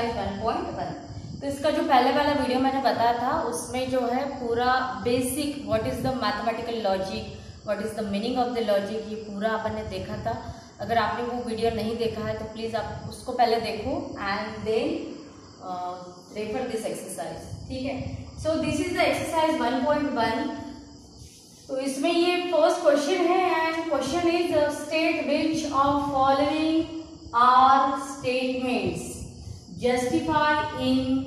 Exercise 1.1। तो इसका जो पहले वाला वीडियो मैंने बताया था उसमें जो है पूरा basic what is the mathematical logic, what is the meaning of the logic, ये पूरा अपन ने देखा था। अगर आपने वो वीडियो नहीं देखा है तो प्लीज आप उसको पहले देखो and then refer this exercise, ठीक है। So this is the exercise 1.1। तो इसमें ये फर्स्ट क्वेश्चन है and question is state which of following are statements justify in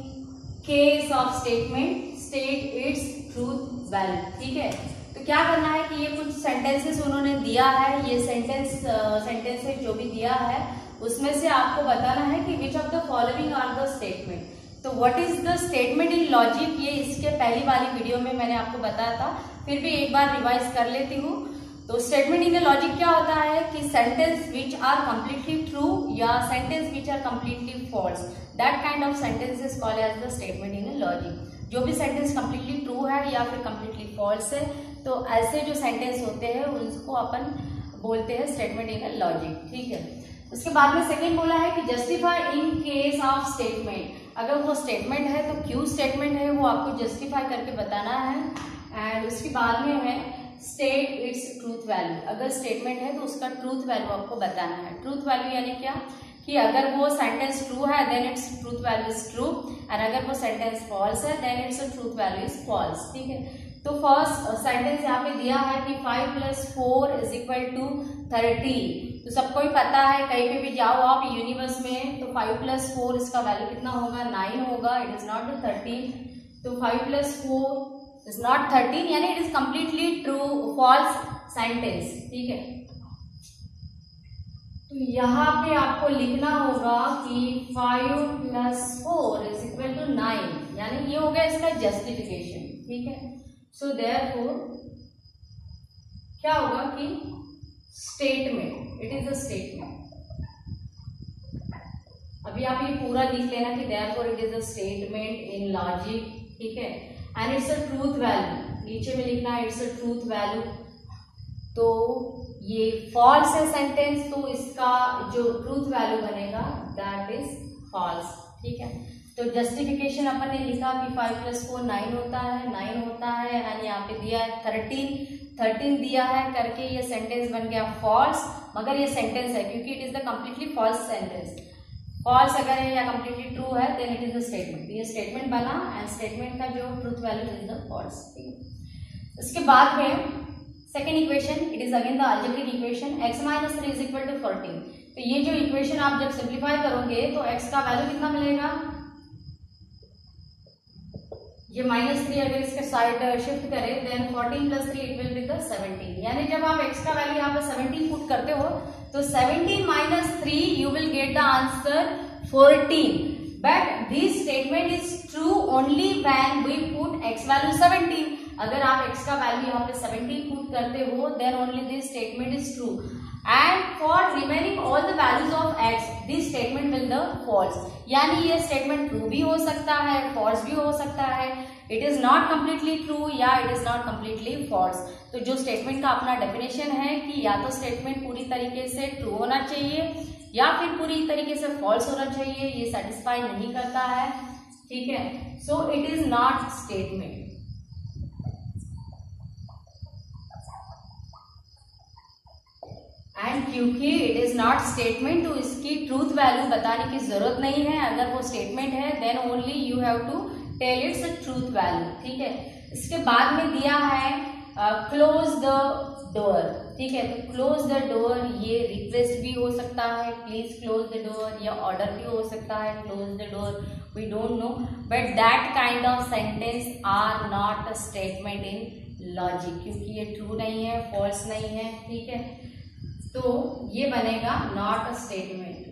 case of statement state its truth value, ठीक है। तो क्या करना है कि ये कुछ सेंटेंसेस उन्होंने दिया है, ये सेंटेंसेस जो भी दिया है उसमें से आपको बताना है कि which of the following are the statement. तो what is the statement in logic, ये इसके पहली वाली वीडियो में मैंने आपको बताया था, फिर भी एक बार रिवाइज कर लेती हूँ। तो स्टेटमेंट इन द लॉजिक क्या होता है कि sentence which are completely true या sentence which are completely false, that kind of sentence is called as the statement in the logic. जो भी सेंटेंस कंप्लीटली ट्रू है या फिर कंप्लीटली फॉल्स है, तो ऐसे जो सेंटेंस होते हैं उनको अपन बोलते हैं स्टेटमेंट इन द लॉजिक, ठीक है। उसके बाद में सेकेंड बोला है कि justify in case of statement. अगर वो स्टेटमेंट है तो क्यों स्टेटमेंट है वो आपको जस्टिफाई करके बताना है। एंड उसके बाद में है स्टेट इट्स ट्रूथ वैल्यू। अगर स्टेटमेंट है तो उसका ट्रूथ वैल्यू आपको बताना है। ट्रूथ वैल्यू यानी क्या कि अगर वो सेंटेंस ट्रू है then its truth value is true, and अगर वो सेंटेंस फॉल्स है then its truth value is false, ठीक है। तो फर्स्ट सेंटेंस यहाँ पे दिया है कि 5 + 4 = 30। तो सबको ही पता है, कहीं पे भी जाओ आप यूनिवर्स में तो 5 + 4 इसका वैल्यू कितना होगा, 9 होगा। It is not 13। तो 5 + 4 इज नॉट 13 यानी it is completely true false sentence, ठीक है। तो यहाँ पे आपको लिखना होगा कि 5 + 4 = 9 यानी ये हो गया इसका जस्टिफिकेशन, ठीक है। सो देयरफॉर क्या होगा कि statement, it is a statement. अभी आप ये पूरा लिख लेना कि therefore it is a statement in logic, ठीक है। And it's a truth value, नीचे में लिखना है इट्स अ ट्रूथ वैल्यू। तो ये फॉल्स है सेंटेंस, तो इसका जो ट्रूथ वैल्यू बनेगा दैट इज फॉल्स, ठीक है। तो जस्टिफिकेशन अपन ने लिखा कि 5 + 4 9 होता है, 9 होता है, एंड यहाँ पे दिया है 13 दिया है करके ये सेंटेंस बन गया फॉल्स। मगर ये सेंटेंस है क्योंकि it is the completely false sentence. False अगर है या कंप्लीटली ट्रू है then it is the statement. ये स्टेटमेंट बना एंड स्टेटमेंट का जो truth value is the false, ठीक है। उसके बाद में second equation, it is again the algebraic equation x - 3 = 14। तो ये जो इक्वेशन आप जब सिंप्लीफाई करोगे तो x का वैल्यू कितना मिलेगा, ये -3 अगर इसके साइड शिफ्ट करें then 14 + 3 it will be the 17। यानी जब आप x का वैल्यू यहाँ पे 17 पुट करते हो तो 17 - 3 you will get the answer 14। But this statement is true only when we put x value 17। अगर आप x का वैल्यू यहाँ पे 17 पुट करते हो then only this statement is true, and for remaining all the values of x this statement will the false. यानी ये statement true भी हो सकता है, फॉल्स भी हो सकता है, it is not completely true या it is not completely false. तो जो स्टेटमेंट का अपना डेफिनेशन है कि या तो स्टेटमेंट पूरी तरीके से ट्रू होना चाहिए या फिर पूरी तरीके से फॉल्स होना चाहिए, ये सेटिस्फाई नहीं करता है, ठीक है। सो it is not statement. And क्योंकि इट इज नॉट स्टेटमेंट तो इसकी ट्रूथ वैल्यू बताने की जरूरत नहीं है। अगर वो स्टेटमेंट है then only you have to tell its truth value, ठीक है। इसके बाद में दिया है क्लोज द डोर, ठीक है। तो क्लोज द डोर ये रिक्वेस्ट भी हो सकता है, प्लीज क्लोज द डोर, या ऑर्डर भी हो सकता है close the door, we don't know, but that kind of sentence are not a statement in logic क्योंकि ये ट्रू नहीं है, फॉल्स नहीं है, ठीक है। तो ये बनेगा नॉट अ स्टेटमेंट।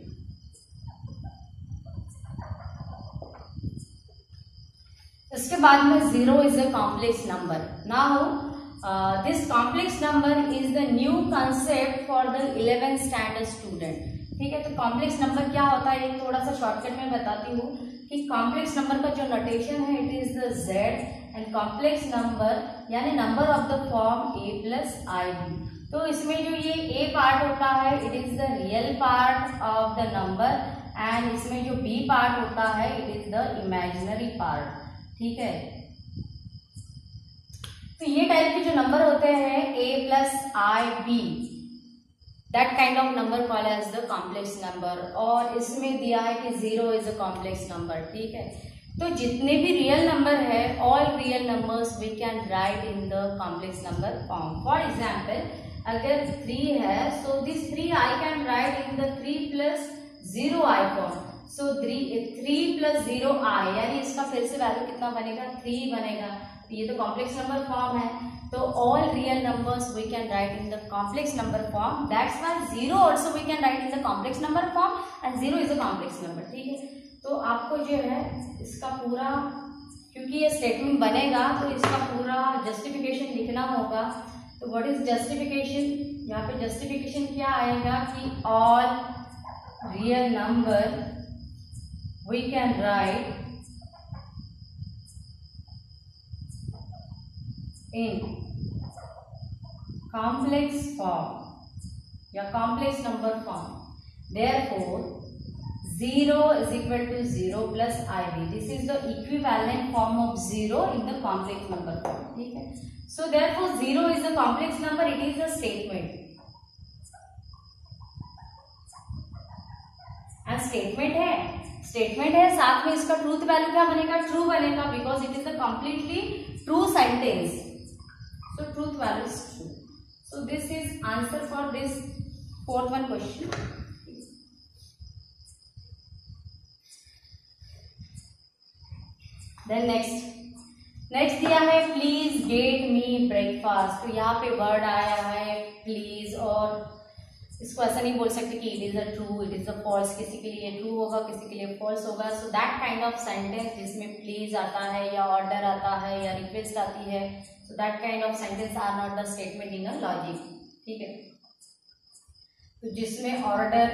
इसके बाद में 0 is a complex number. Now this complex number is the new concept for the 11th standard student, ठीक है। तो कॉम्प्लेक्स नंबर क्या होता है एक थोड़ा सा शॉर्टकट में बताती हूँ कि कॉम्प्लेक्स नंबर का जो नोटेशन है it is the z, and complex number यानी number of the form a + ib। तो इसमें जो ये a पार्ट होता है it is the real part of the number and इसमें जो बी पार्ट होता है it is the imaginary part, ठीक है। तो ये टाइप के जो नंबर होते हैं a plus i b, that kind of number called as the complex number. और इसमें दिया है कि 0 इज अ कॉम्प्लेक्स नंबर, ठीक है। तो जितने भी रियल नंबर है, all real numbers we can write in the complex number form. For example अगर 3 है, so this 3 I can write in the 3 plus 0 i form. So 3 plus 0 i, यानी इसका फिर से वैल्यू कितना बनेगा, 3 बनेगा। ये तो कॉम्प्लेक्स नंबर फॉर्म है, तो all real numbers we can write in the complex number form. That's why 0 also we can write in the complex number form and 0 is a complex number, ठीक है। तो आपको जो है इसका पूरा, क्योंकि ये स्टेटमेंट बनेगा तो इसका पूरा जस्टिफिकेशन लिखना होगा। तो व्हाट इज जस्टिफिकेशन, यहाँ पे जस्टिफिकेशन क्या आएगा कि all real number we can write in complex form या complex number form. Therefore 0 is equal to 0 plus ib. This is the equivalent form of 0 in the complex number form, ठीक है। So therefore 0 is a complex number, it is a statement and statement है साथ में इसका truth value क्या बनेगा, true बनेगा, because it is a completely true sentence. So truth value is true. So this is answer for this fourth one question. Then next दिया है please get me breakfast. तो यहाँ पे वर्ड आया है प्लीज, और इसको ऐसा नहीं बोल सकते कि it is a true, it is a false. किसी के लिए ट्रू होगा, किसी के लिए फॉल्स होगा। सो दैट काइंड ऑफ सेंटेंस जिसमें प्लीज आता है या ऑर्डर आता है या रिक्वेस्ट आती है, so that kind of sentence are not the statement in a logic, ठीक है। तो जिसमें ऑर्डर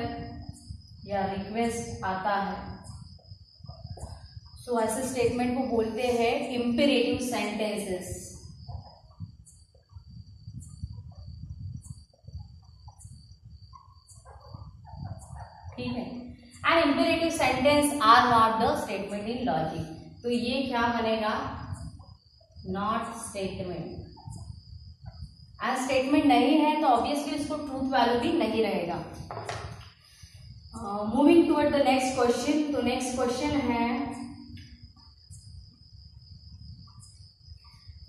या रिक्वेस्ट आता है, सो ऐसे स्टेटमेंट को बोलते हैं इंपेरेटिव सेंटेंसेस, ठीक है। And imperative sentence are not the statement in logic. तो ये क्या बनेगा, नॉट स्टेटमेंट। एज स्टेटमेंट नहीं है तो ऑब्वियसली इसको ट्रूथ वैल्यू भी नहीं रहेगा। Moving toward the next question. तो नेक्स्ट क्वेश्चन है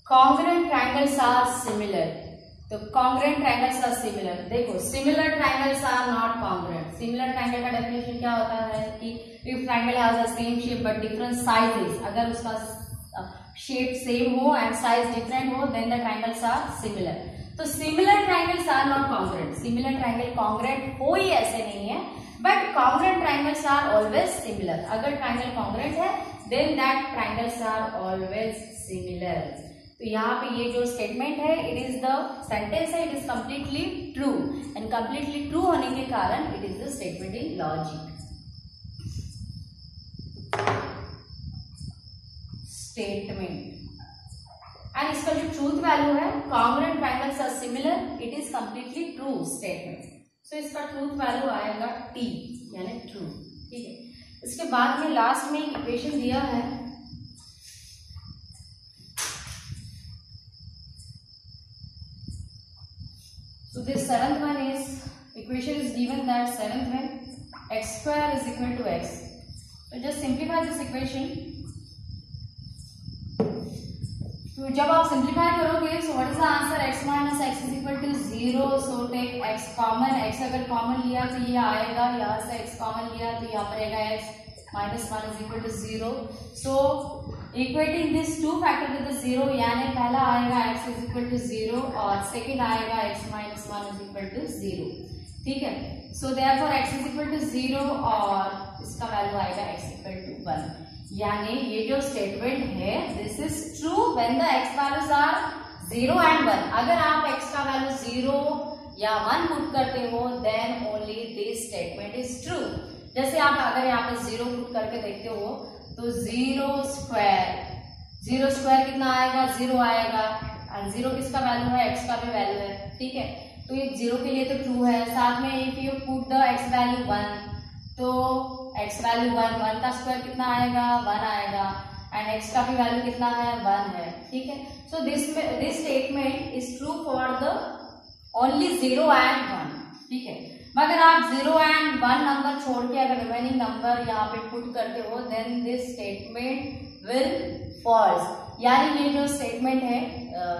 कॉन्ग्रुएंट ट्रायंगल्स आर सिमिलर। तो कॉन्ग्रुएंट ट्रायंगल्स आर सिमिलर, देखो similar triangles are not congruent. Similar triangle का डेफिनेशन क्या होता है कि if triangle has the same shape but different sizes, अगर उसका शेप सेम हो एंड साइज डिफरेंट हो, then the triangles are similar. तो similar triangles are not congruent. Similar triangle congruent हो ही ऐसे नहीं है, but congruent triangles are always similar. अगर ट्रायंगल कॉन्ग्रुएंट है then that triangles are always similar. तो यहाँ पे ये जो स्टेटमेंट है, इट इज द सेंटेंस है, it is completely true, and completely true होने के कारण it is the statement in logic. Statement and इसका जो ट्रूथ वैल्यू है, congruent triangles are similar, it is completely true statement. So इसका truth value आएगा T, यानी ट्रू, ठीक है। इसके बाद में लास्ट में एक इक्वेशन दिया है, so this seventh one is equation is given that seventh one x square is equal to x. So just simplify this equation. तो जब आप सिंप्लीफाई करोगे, so what is the answer, x minus x is equal to 0। So take x common, x अगर common लिया तो ये आएगा, यहाँ से x कॉमन लिया तो यहाँ पर आएगा x minus 1 is equal to 0। So equating this to factor with 0, यानी पहला आएगा x इज इक्वल टू 0 और सेकेंड आएगा x minus 1 is equal to 0, ठीक है। So therefore x is equal to 0 और इसका वैल्यू आएगा x इक्वल टू 1, यानी ये जो स्टेटमेंट है this is true when the x values are 0 and 1। अगर आप x का वैल्यू 0 या 1 पुट करते हो then only this statement is true. जैसे आप अगर यहाँ पे 0 पुट करके देखते हो तो 0 स्क्वायर कितना आएगा, 0 आएगा, और 0 किसका वैल्यू है, x का भी वैल्यू है, ठीक है। तो ये 0 के लिए तो ट्रू है। साथ में if you put the x value 1 तो x वैल्यू 1, 1 का स्क्वायर कितना आएगा 1 आएगा, एंड x का भी वैल्यू कितना है 1 है, ठीक है। So this statement is true for the only 0 and 1, ठीक है। मगर आप 0 एंड 1 नंबर छोड़ के अगर रिमेनिंग नंबर यहाँ पे पुट करते हो then this statement will false, यानी ये जो स्टेटमेंट है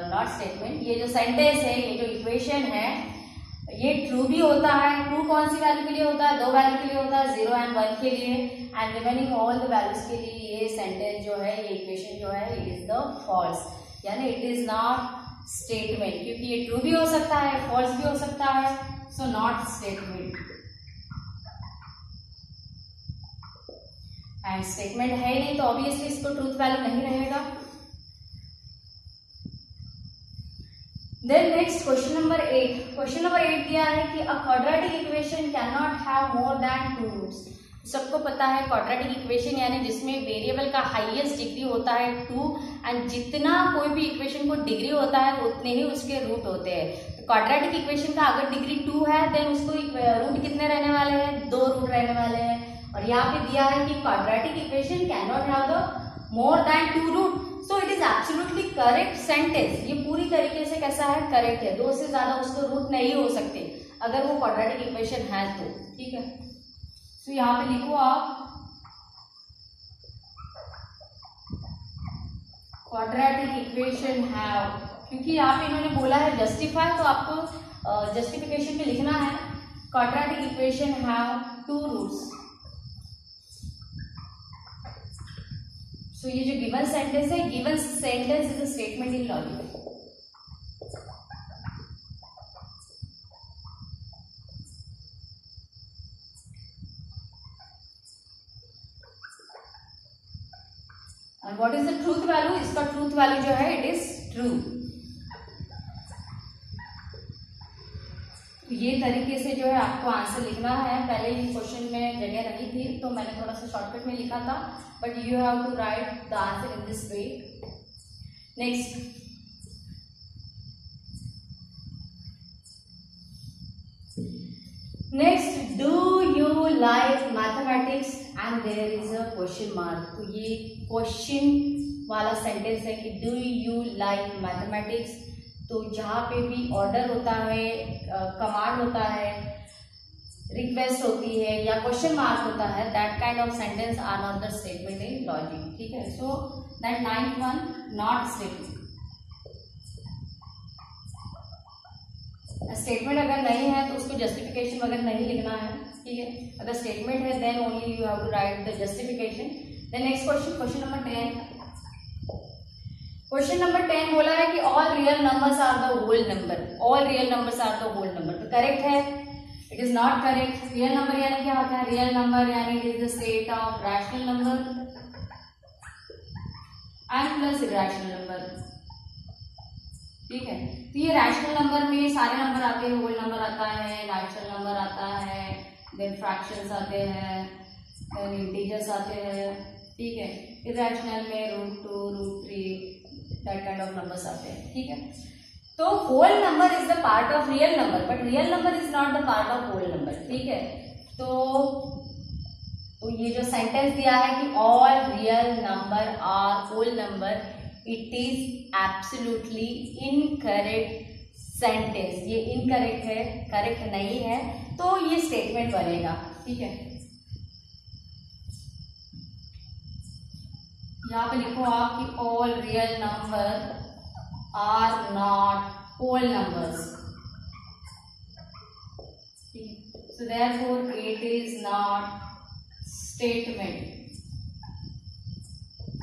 नॉट स्टेटमेंट, ये जो सेंटेंस है, ये जो इक्वेशन है, ये ट्रू भी होता है। ट्रू कौन सी वैल्यू के लिए होता है, 2 वैल्यू के लिए होता है, 0 एंड 1 के लिए, and remaining all the values के लिए ये सेंटेंस जो है, ये इक्वेशन जो है, इट इज द फॉल्स, यानी इट इज नॉट स्टेटमेंट, क्योंकि ये ट्रू भी हो सकता है फॉल्स भी हो सकता है, so not statement. And statement है ही नहीं तो ऑब्वियसली इसको ट्रूथ वैल्यू नहीं रहेगा। Then next question number 8। Question number 8 दिया है कि a quadratic equation can not have more than 2 roots. सबको पता है क्वाड्रेटिक इक्वेशन यानी जिसमें वेरिएबल का हाईएस्ट डिग्री होता है 2, एंड जितना कोई भी इक्वेशन को डिग्री होता है उतने ही उसके रूट होते हैं। क्वाड्रेटिक इक्वेशन का अगर डिग्री 2 है देन उसको रूट कितने रहने वाले हैं, 2 रूट रहने वाले हैं। और यहाँ पे दिया है कि quadratic equation can not have the more than 2 root, so it is absolutely correct sentence. ये पूरी तरीके से कैसा है, करेक्ट है। 2 से ज्यादा उसको रूट नहीं हो सकते अगर वो क्वाड्रेटिक इक्वेशन है तो, ठीक है। तो यहाँ पे लिखो आप क्वाड्रेटिक इक्वेशन हैव, क्योंकि यहाँ पे इन्होंने बोला है जस्टिफाई, तो आपको जस्टिफिकेशन पे लिखना है क्वाड्रेटिक इक्वेशन हैव 2 रूट्स। सो ये जो गिवन सेंटेंस है, given sentence is a statement in logic. And what is the truth value, इसका ट्रूथ वैल्यू जो है इट इज ट्रू। ये तरीके से जो है आपको आंसर लिखना है। पहले ही क्वेश्चन में जगह नहीं थी तो मैंने थोड़ा सा शॉर्टकट में लिखा था, but you have to write the answer in this way. Next do you like mathematics and there is a question mark. तो ये क्वेश्चन वाला सेंटेंस है कि डू यू लाइक मैथमेटिक्स। तो जहाँ पे भी ऑर्डर होता है, कमांड होता है, रिक्वेस्ट होती है या क्वेश्चन मार्क होता है, that kind of sentence are not the statement in logic, ठीक है। So that 9th one not statement. Statement अगर नहीं है तो उसको जस्टिफिकेशन वगैरह नहीं लिखना है, ठीक है। अगर स्टेटमेंट है then only you have to write the justification. Then next question, question number 10। Question number 10 बोला है कि all real numbers are the whole number. All real numbers are the whole number, तो करेक्ट है, it is not correct. Real number यानी क्या होता है, real number यानी it is the state of rational number and plus irrational number, ठीक है। तो ये रैशनल नंबर में सारे नंबर आते हैं, होल नंबर आता है, रैशनल नंबर आता है, देन फ्रैक्शंस आते हैं, देन इंटीजर्स आते हैं, ठीक है। इरेशनल में √2, √3 दैट काइंड ऑफ नंबर्स आते हैं, ठीक है। तो whole number is the part of real number, but real number is not the part of whole number, ठीक है। तो ये जो सेंटेंस दिया है कि all real number are whole number, it is absolutely incorrect sentence. ये इनकरेक्ट है, करेक्ट नहीं है, तो ये स्टेटमेंट बनेगा, ठीक है। यहाँ पे लिखो आप कि all real number are not whole numbers, so therefore it is not statement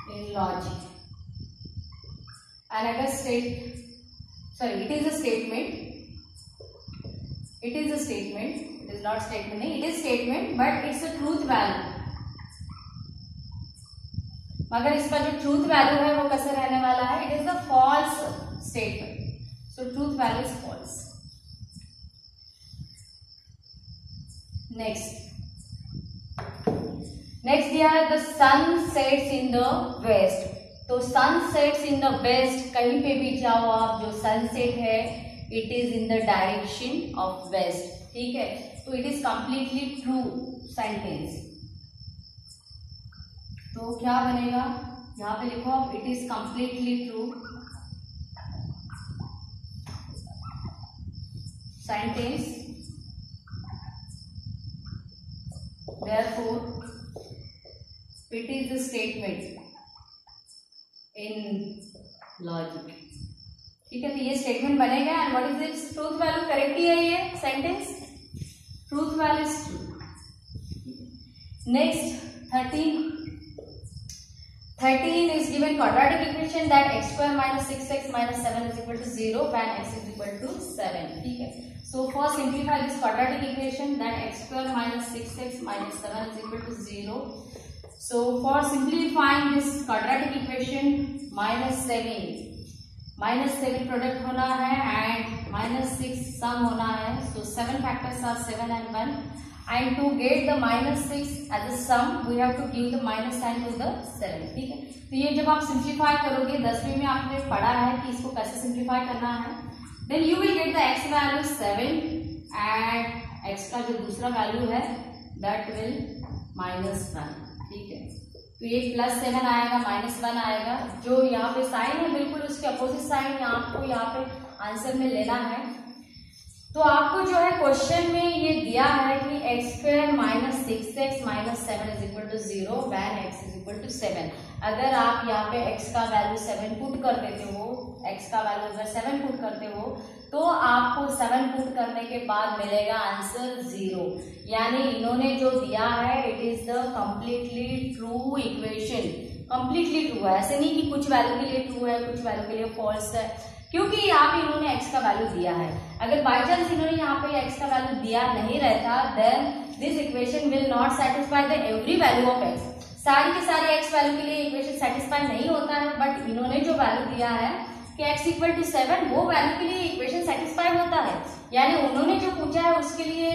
in logic, and अगर it is a statement, it is a statement, it is not statement नहीं, it is statement but it's a truth value। मगर इसका जो truth value है वो कैसे रहने वाला है, it is the false statement, so truth value is false. Next दिया है the sun sets in the west. तो sun sets in the west, कहीं पे भी जाओ आप, जो सनसेट है it is in the direction of west, ठीक है। तो it is completely true sentence, तो क्या बनेगा, यहाँ पे लिखो आप, it is completely true sentence, therefore it is the statement in logic. ठीक है, तो ये स्टेटमेंट बनेगा. And what is this truth value, correct ही है ये sentence, truth value is true. Next 13 is given quadratic equation that x square minus 6x minus 7 is equal to 0 when x is equal to 7. ठीक है, so for simplify this quadratic equation that x square minus 6x minus 7 is equal to 0. So for simplifying this quadratic equation minus 7 product होना है and minus 6 सम होना है. So 7 factors are 7 and 1. And to get the minus 6 as a sum, we have to give the minus sign to the 7. ठीक है, तो ये जब आप सिंप्लीफाई करोगे, 10वीं में आपने पढ़ा है कि इसको कैसे सिंप्लीफाई करना है. Then you will get the x value 7 and x का जो दूसरा वैल्यू है that will -1. ठीक है, तो ये +7 आएगा, -1 आएगा. जो यहाँ पे साइन है बिल्कुल उसके अपोजिट साइन आपको यहाँ पे आंसर में लेना है. तो आपको जो है क्वेश्चन में ये दिया है कि x square minus 6x minus 7 is equal to 0 when x is equal to 7. अगर आप यहाँ पे x का वैल्यू 7 पुट कर देते हो, x का वैल्यू अगर 7 पुट करते हो तो आपको 7 पुट करने के बाद मिलेगा आंसर 0. यानी इन्होंने जो दिया है it is the completely true equation. Completely true है, ऐसे नहीं कि कुछ वैल्यू के लिए ट्रू है कुछ वैल्यू के लिए फॉल्स है, क्योंकि यहाँ पे इन्होंने x का वैल्यू दिया है. अगर बाय चांस इन्होंने यहाँ पे x का वैल्यू दिया नहीं रहता then this equation will not satisfy the every value of x. सारी के सारे x वैल्यू के लिए इक्वेशन सेटिस्फाई नहीं होता है, बट इन्होंने जो वैल्यू दिया है कि x इक्वल टू 7 वो वैल्यू के लिए इक्वेशन सेटिस्फाई होता है. यानी उन्होंने जो पूछा है उसके लिए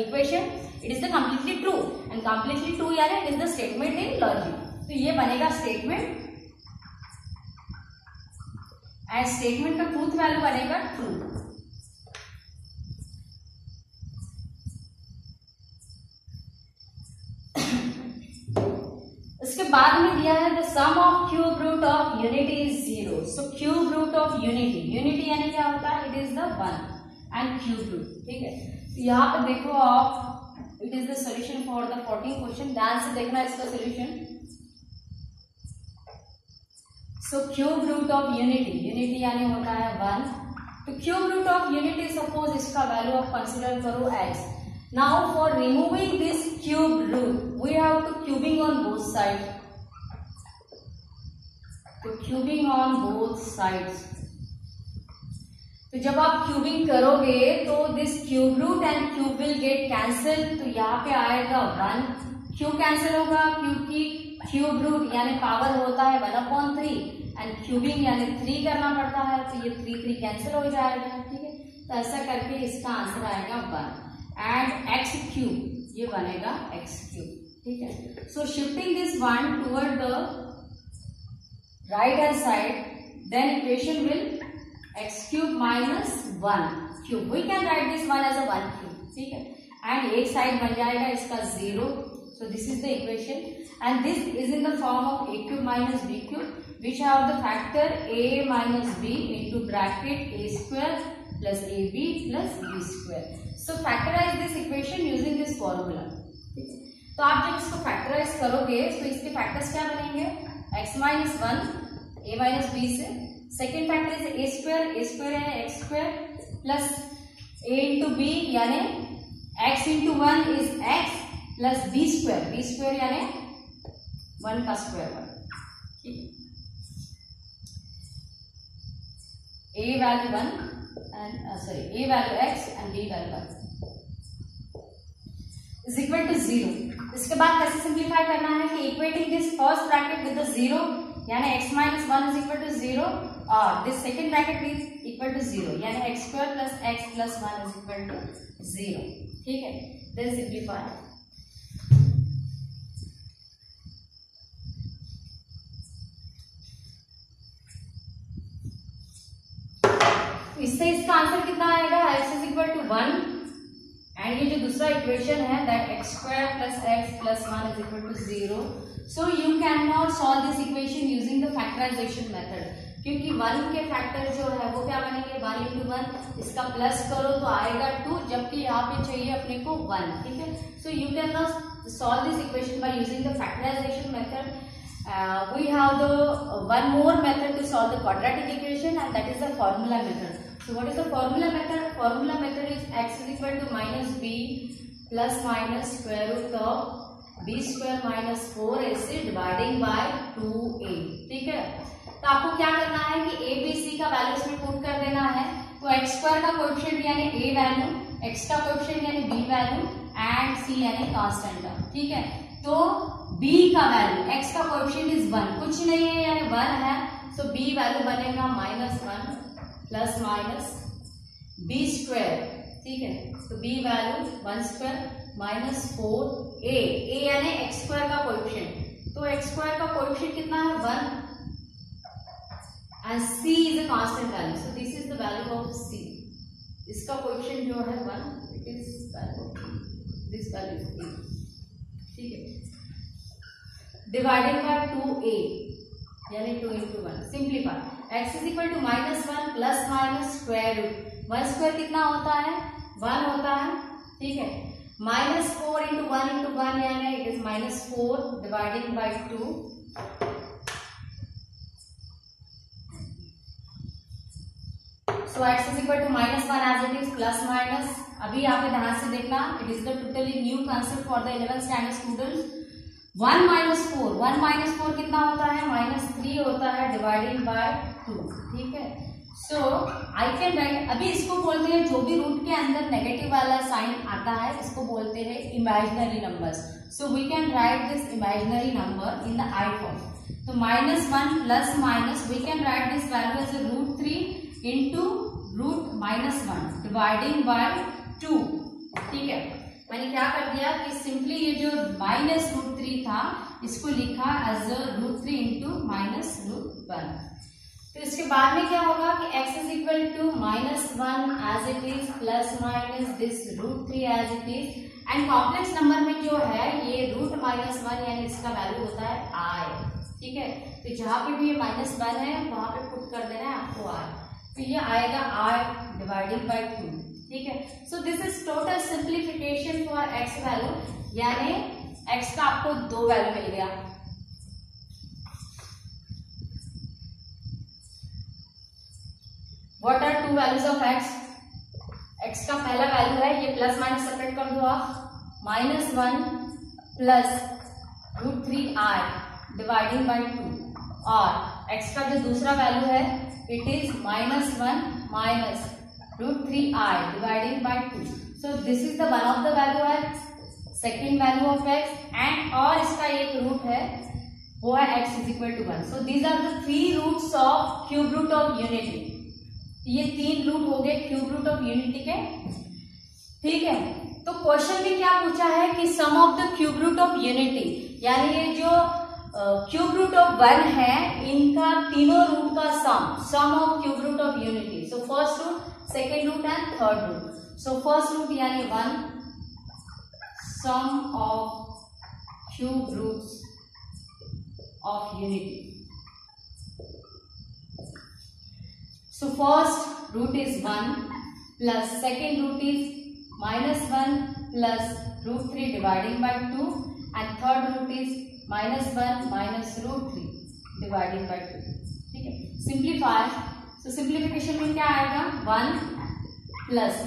equation it is the completely true and completely true यानी it is the statement in logic. तो ये बनेगा स्टेटमेंट एंड स्टेटमेंट का ट्रूथ वैल्यू बनेगा ट्रू. इसके बाद में दिया है the sum of cube root of unity is 0. So cube root of unity यानी क्या होता है, it is the 1 and cube root. ठीक है, तो यहाँ पे देखो आप, it is the solution for the 14 question. ध्यान से देखना इसका solution. So cube root of unity यानी होता है 1. तो cube root of unity suppose इसका वैल्यू आप कंसिडर करो x. Now for removing this cube root we have to cubing on both side. तो क्यूबिंग ऑन बोथ साइड्स. तो जब आप क्यूबिंग करोगे तो this cube root and cube will get cancel. तो यहाँ पे आएगा 1. क्यूब कैंसिल होगा क्योंकि क्यूब रूट यानी पावर होता है 1/3 एंड क्यूबिंग यानी 3 करना पड़ता है. तो ये 3 कैंसिल हो जाएगा. ठीक है, तो ऐसा करके इसका आंसर आएगा 1 एंड x क्यूब ये बनेगा x क्यूब. ठीक है, so shifting this 1 toward the right hand side then equation will x cube minus 1 cube. We can write this 1 as a 1 cube. ठीक है, एंड एक साइड बन जाएगा इसका 0. So this is the equation and this is in the form of a cube minus b cube which have the factor a minus b into bracket a square plus ab plus b square. So factorize this equation using this formula. तो आप जब इसको factorise करोगे तो इसके factors क्या बनेंगे, x minus 1 a minus b से. Second factor is a square है x square plus a into b यानी x into 1 is x plus b square यानी 1 का square 1. a value 1 and a value x and b value 1 is equal to 0. इसके बाद कैसे simplify करना है कि equating this first bracket with the 0 यानी x minus 1 is equal to 0 और this second bracket is equal to 0 यानी x square plus x plus 1 is equal to 0. ठीक है, देन सिंप्लीफाई. इससे इसका आंसर कितना आएगा, x is equal to 1 and ये जो दूसरा इक्वेशन है that x square plus x plus 1 is equal to 0. So you can not solve this equation using the factorisation method, क्योंकि 1 के फैक्टर जो है वो क्या बनेंगे 1 into 1, इसका प्लस करो तो आएगा 2, जबकि यहाँ पे चाहिए अपने को 1. ठीक है, so you can not solve this equation by using the factorisation method. We have the one more method to solve the quadratic equation, and that is the formula method. So what is the formula method? Formula method is x is equal to minus b plus minus square root of b square minus 4ac dividing by 2a. ठीक है, तो आपको क्या करना है कि a b c का value इसमें पुट कर देना है. तो x स्क्वायर का कोएफिशिएंट यानी a वैल्यू, x का कोएफिशिएंट यानी b वैल्यू एंड c यानी कांस्टेंट. ठीक है, तो b का वैल्यू, x का कोएफिशिएंट इज 1, कुछ नहीं है यानी 1 है. सो b वैल्यू बनेगा -1 प्लस माइनस b स्क्वायर. ठीक है, तो b value 1 square minus 4a, a यानी x स्क्वायर का कोएफिशिएंट. तो x स्क्वायर का कोएफिशिएंट कितना है 1 and c is a constant value. So this is the value of c. इसका कोएफिशिएंट जो है 1, it is value of this value is a. ठीक है, डिवाइडेड बाय 2a यानी 2 into 1. Simplify x is equal to -1 plus minus square root. 1 square कितना होता है 1 होता है. ठीक है, -4 into 1 into 1 यानी it is -4 dividing by 2. So x is equal to -1 as it is plus minus. अभी यहाँ पे ध्यान से देखना, it is the totally new concept for the 11th standard students. 1 minus 4 कितना होता है -3 होता है डिवाइडिंग बाय 2. ठीक है, सो आई कैन राइट, अभी इसको बोलते हैं जो भी रूट के अंदर नेगेटिव वाला साइन आता है इसको बोलते हैं imaginary numbers. So we can write this imaginary number in the i form. तो -1 plus minus we can write this value as √3 into √-1 dividing by 2. ठीक है, मैंने क्या कर दिया कि सिंपली ये जो -√3 था इसको लिखा एज √3 इंटू -√1. तो इसके बाद में क्या होगा कि x is equal to -1 as it is plus minus this √3 as it is. And complex number में जो है ये √-1 यानी इसका वैल्यू होता है i. ठीक है, तो जहां पे भी ये -1 है वहां पे पुट कर देना है आपको i. तो ये आएगा i डिवाइडेड बाय 2. ठीक है, so this is total simplification for x value, यानी x का आपको 2 वैल्यू मिल गया. What are 2 values of x? x का पहला वैल्यू है, ये प्लस माइनस सेपरेट कर दो आप, -1 प्लस √3i डिवाइडिंग बाय 2. और x का जो दूसरा वैल्यू है it is -1 minus √3i dividing by 2. So this is the one of the value x, second value of x, and और इसका एक रूट है वो है x is equal to 1. So these are the 3 roots of cube root of unity. ये 3 root हो गए cube root of unity के. ठीक है, तो क्वेश्चन में क्या पूछा है कि sum of the cube root of unity, यानी ये जो क्यूब रूट ऑफ 1 है इनका तीनों रूट का sum of cube root of unity. So first root, second root and third root. So first root यानी 1 sum of cube roots of unity. So first root is 1 plus second root is -1 plus √3 dividing by 2 and third root is -1 minus √3 dividing by 2. ठीक है, simplify. So simplification में क्या आएगा 1 plus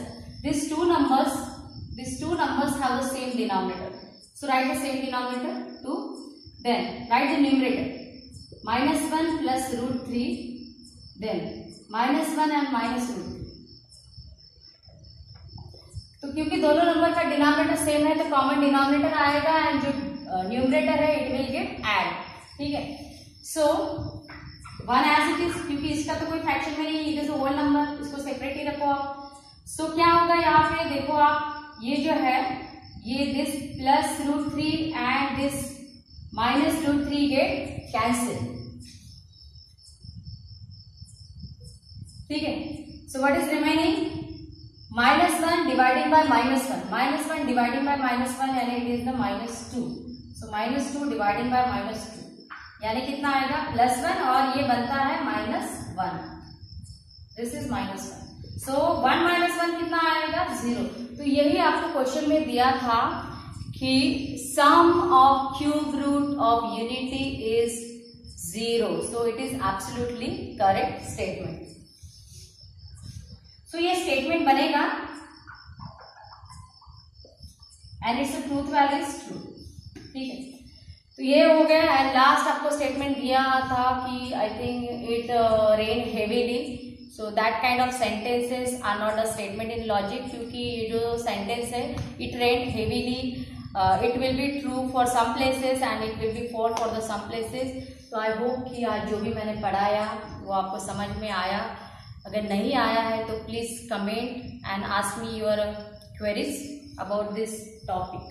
these two numbers have the same denominator. So write the same denominator 2. Then write the numerator -1 plus √3. Then -1 and minus √3. तो क्योंकि दोनों number का denominator same है तो कॉमन डिनोमिनेटर आएगा एंड जो न्यूमरेटर है इट विल गेट ऐड. ठीक है, सो 1 एज इट इज, क्योंकि इसका तो कोई फ्रैक्शन में नहीं, इट इज होल नंबर, इसको सेपरेट ही रखो आप. सो क्या होगा यहाँ पे देखो आप, ये जो है ये this plus √3 and this minus √3 get cancel. ठीक है, सो what is remaining -1 dividing bye -1, -1 dividing bye -1 यानी it is the -2, so -2 dividing by -2 यानी कितना आएगा +1 और ये बनता है -1, दिस इज -1, सो 1 - 1 कितना आएगा 0। तो यही आपको क्वेश्चन में दिया था कि sum of cube root of unity is 0, so it is absolutely correct statement. So ये स्टेटमेंट बनेगा and its truth value is true, ठीक है। तो ये हो गया एंड लास्ट आपको स्टेटमेंट दिया था कि I think it rain heavily, so that kind of sentences are not a statement in logic, क्योंकि जो सेंटेंस है it rain heavily, it will be true for some places and it will be false for the some places. तो I hope कि आज जो भी मैंने पढ़ाया वो आपको समझ में आया। अगर नहीं आया है तो please comment and ask me your queries about this topic.